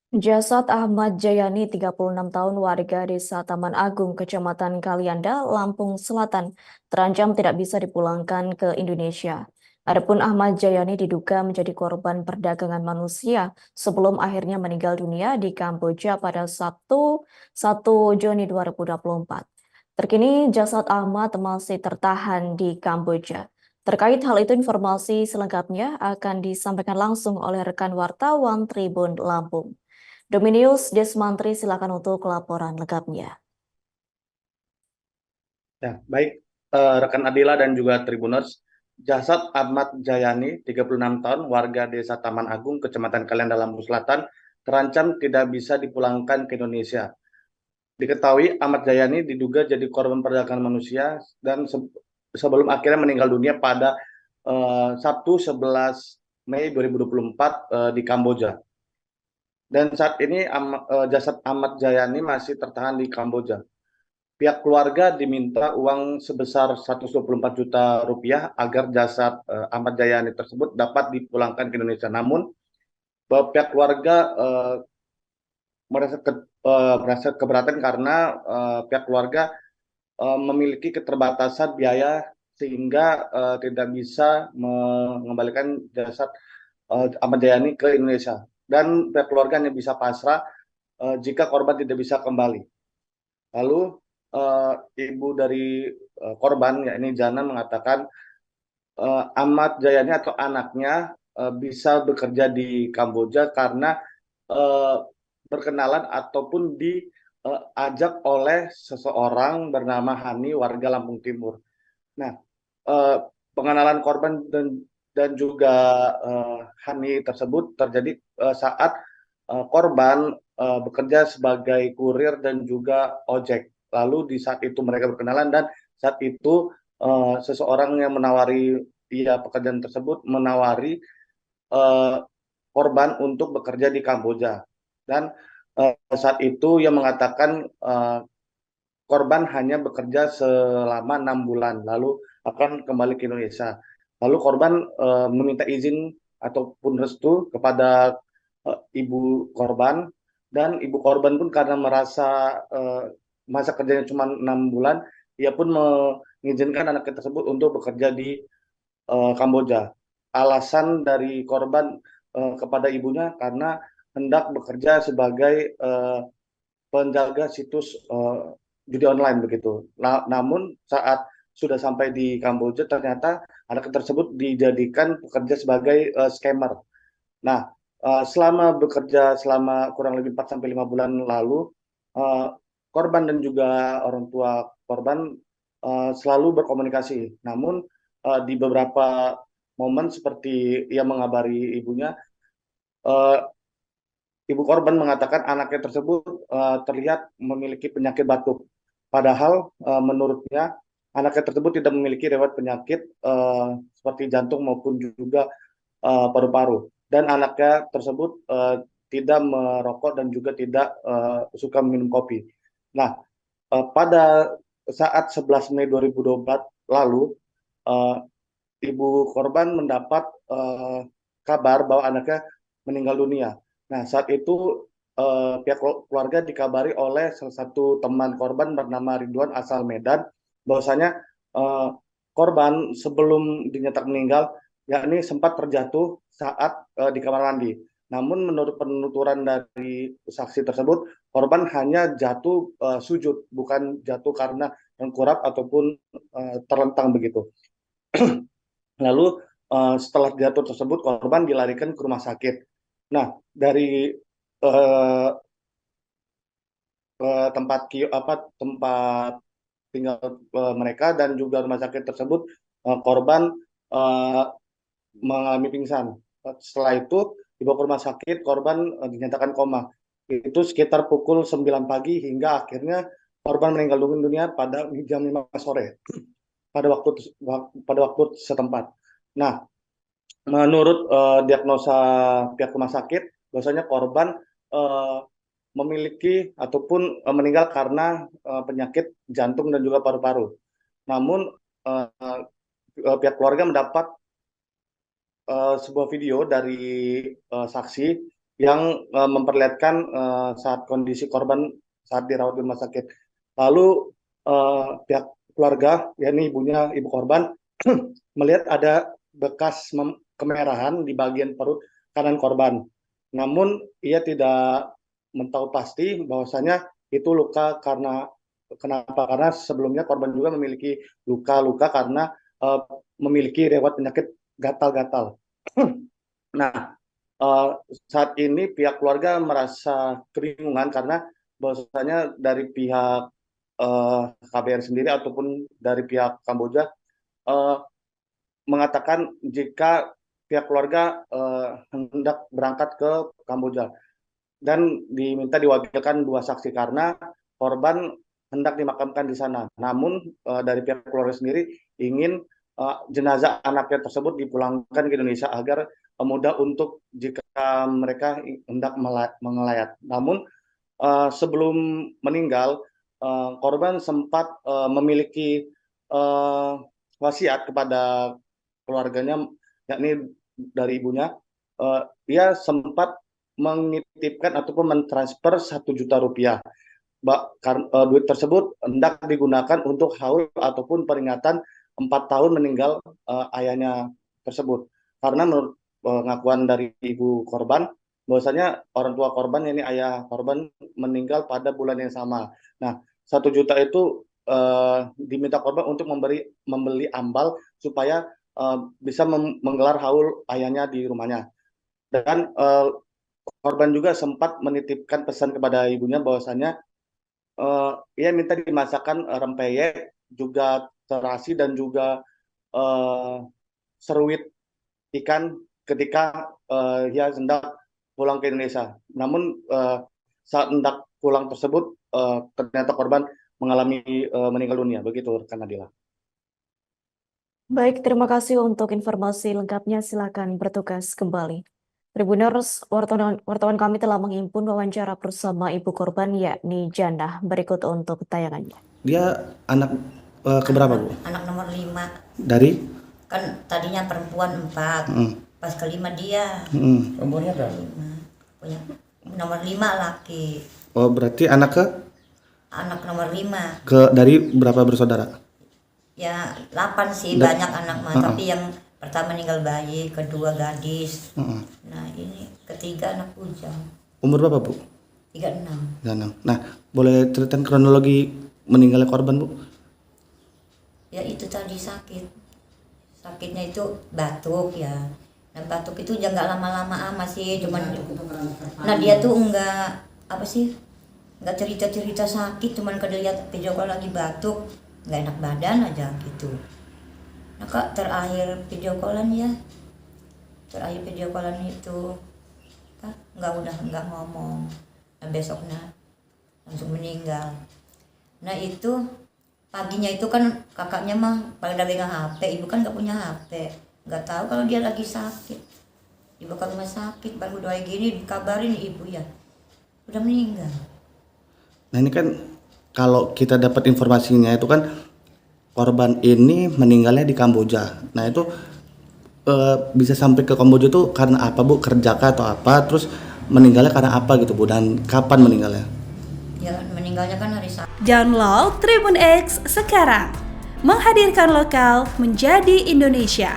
Jasad Ahmad Jayani, 36 tahun warga Desa Taman Agung, Kecamatan Kalianda, Lampung Selatan, terancam tidak bisa dipulangkan ke Indonesia. Adapun Ahmad Jayani diduga menjadi korban perdagangan manusia sebelum akhirnya meninggal dunia di Kamboja pada Sabtu 1 Juni 2024. Terkini jasad Ahmad masih tertahan di Kamboja. Terkait hal itu, informasi selengkapnya akan disampaikan langsung oleh rekan wartawan Tribun Lampung. Dominius Desmantri, silakan untuk laporan lengkapnya. Ya, baik rekan Adila dan juga Tribuners, jasad Ahmad Jayani, 36 tahun, warga Desa Taman Agung, Kecamatan Kalianda, Lampung Selatan, terancam tidak bisa dipulangkan ke Indonesia. Diketahui Ahmad Jayani diduga jadi korban perdagangan manusia dan sebelum akhirnya meninggal dunia pada Sabtu 11 Mei 2024 di Kamboja. Dan saat ini jasad Ahmad Jayani masih tertahan di Kamboja. Pihak keluarga diminta uang sebesar 124 juta rupiah agar jasad Ahmad Jayani tersebut dapat dipulangkan ke Indonesia. Namun pihak keluarga merasa keberatan karena pihak keluarga memiliki keterbatasan biaya sehingga tidak bisa mengembalikan jasad Ahmad Jayani ke Indonesia. Dan pihak keluarga hanya bisa pasrah jika korban tidak bisa kembali. Lalu ibu dari korban, yakni Jana, mengatakan Ahmad Jayani atau anaknya bisa bekerja di Kamboja karena eh, berkenalan ataupun diajak oleh seseorang bernama Hani, warga Lampung Timur. Nah, eh, pengenalan korban dan juga Hani tersebut terjadi saat korban bekerja sebagai kurir dan juga ojek. Lalu di saat itu mereka berkenalan dan saat itu seseorang yang menawari dia pekerjaan tersebut menawari eh, korban untuk bekerja di Kamboja. Dan saat itu ia mengatakan korban hanya bekerja selama 6 bulan, lalu akan kembali ke Indonesia. Lalu korban meminta izin ataupun restu kepada ibu korban, dan ibu korban pun karena merasa masa kerjanya cuma 6 bulan, ia pun mengizinkan anaknya tersebut untuk bekerja di Kamboja. Alasan dari korban kepada ibunya karena hendak bekerja sebagai penjaga situs judi online begitu. Namun saat sudah sampai di Kamboja ternyata anak tersebut dijadikan pekerja sebagai scammer. Nah, selama bekerja selama kurang lebih 4 sampai 5 bulan lalu, uh, korban dan juga orang tua korban selalu berkomunikasi. Namun di beberapa momen seperti ia mengabari ibunya, uh, ibu korban mengatakan anaknya tersebut terlihat memiliki penyakit batuk. Padahal menurutnya anaknya tersebut tidak memiliki riwayat penyakit seperti jantung maupun juga paru-paru. Dan anaknya tersebut tidak merokok dan juga tidak suka minum kopi. Nah, pada saat 11 Mei 2024 lalu, uh, ibu korban mendapat kabar bahwa anaknya meninggal dunia. Nah, saat itu pihak keluarga dikabari oleh salah satu teman korban bernama Ridwan asal Medan, bahwasanya eh, korban sebelum dinyatakan meninggal, yakni sempat terjatuh saat di kamar mandi. Namun menurut penuturan dari saksi tersebut, korban hanya jatuh sujud, bukan jatuh karena tengkurap ataupun terlentang begitu. Lalu setelah jatuh tersebut korban dilarikan ke rumah sakit. Nah, dari eh, tempat tinggal mereka dan juga rumah sakit tersebut, korban eh, mengalami pingsan. Setelah itu dibawa ke rumah sakit, korban dinyatakan koma. Itu sekitar pukul 9 pagi hingga akhirnya korban meninggal dunia pada jam 5 sore pada waktu setempat. Nah, menurut diagnosa pihak rumah sakit, bahwasanya korban uh, memiliki ataupun meninggal karena penyakit jantung dan juga paru-paru. Namun pihak keluarga mendapat sebuah video dari saksi yang memperlihatkan saat kondisi korban saat dirawat di rumah sakit. Lalu pihak keluarga, yakni ibu korban, melihat ada bekas kemerahan di bagian perut kanan korban. Namun ia tidak tahu pasti bahwasanya itu luka kenapa? Karena sebelumnya korban juga memiliki luka-luka karena memiliki riwayat penyakit gatal-gatal. Nah, uh, saat ini pihak keluarga merasa kebingungan karena bahwasanya dari pihak KBR sendiri ataupun dari pihak Kamboja uh, mengatakan jika pihak keluarga hendak berangkat ke Kamboja dan diminta diwakilkan 2 saksi karena korban hendak dimakamkan di sana. Namun dari pihak keluarga sendiri ingin jenazah anaknya tersebut dipulangkan ke Indonesia agar mudah untuk jika mereka hendak mengelayat. Namun sebelum meninggal, korban sempat memiliki wasiat kepada keluarganya, yakni dari ibunya. Dia sempat menitipkan ataupun mentransfer 1 juta rupiah. Duit tersebut hendak digunakan untuk haul ataupun peringatan 4 tahun meninggal ayahnya tersebut. Karena menurut pengakuan dari ibu korban, bahwasanya orang tua korban, ini ayah korban, meninggal pada bulan yang sama. Nah, 1 juta itu diminta korban untuk membeli ambal supaya bisa menggelar haul ayahnya di rumahnya. Dan korban juga sempat menitipkan pesan kepada ibunya bahwasanya ia minta dimasakkan rempeyek, juga terasi dan juga seruit ikan ketika ia hendak pulang ke Indonesia. Namun saat hendak pulang tersebut ternyata korban mengalami meninggal dunia. Begitu rekan Nadila. Baik, terima kasih untuk informasi lengkapnya. Silakan bertugas kembali. Tribuners, wartawan kami telah menghimpun wawancara bersama ibu korban yakni Jannah. Berikut untuk tayangannya. Dia anak keberapa, Bu? Anak nomor 5. Dari? Kan tadinya perempuan 4. Pas kelima dia. Umurnya berapa? 5. Punya nomor 5 laki. Oh, berarti anak Anak nomor 5. dari berapa bersaudara? Ya 8 sih, banyak anak mah. Tapi yang pertama meninggal bayi, kedua gadis. Nah ini ketiga anak bujang. Umur berapa, Bu? 36. 36. Nah, boleh ceritain kronologi meninggalnya korban, Bu? Ya itu tadi sakit. Sakitnya itu batuk ya. Dan batuk itu jangan nggak lama-lama amat sih, cuman. Nah dia tuh enggak apa sih? Enggak cerita-cerita sakit, cuman kalau lihat video call lagi batuk, nggak enak badan aja gitu. Nah kak terakhir video callan ya, terakhir video callan itu kak nggak ngomong. Nah besoknya langsung meninggal. Nah itu paginya itu kan kakaknya mah pada pegang HP, ibu kan nggak punya HP, nggak tahu kalau dia lagi sakit, dibawa ke rumah sakit, baru doa gini dikabarin ibu ya udah meninggal. Nah, ini kan kalau kita dapat informasinya itu kan korban ini meninggalnya di Kamboja. Nah, itu bisa sampai ke Kamboja itu karena apa, Bu? Kerja kah atau apa? Terus meninggalnya karena apa gitu, Bu? Dan kapan meninggalnya? Ya meninggalnya kan hari Sabtu. Download Tribun X sekarang, menghadirkan lokal menjadi Indonesia.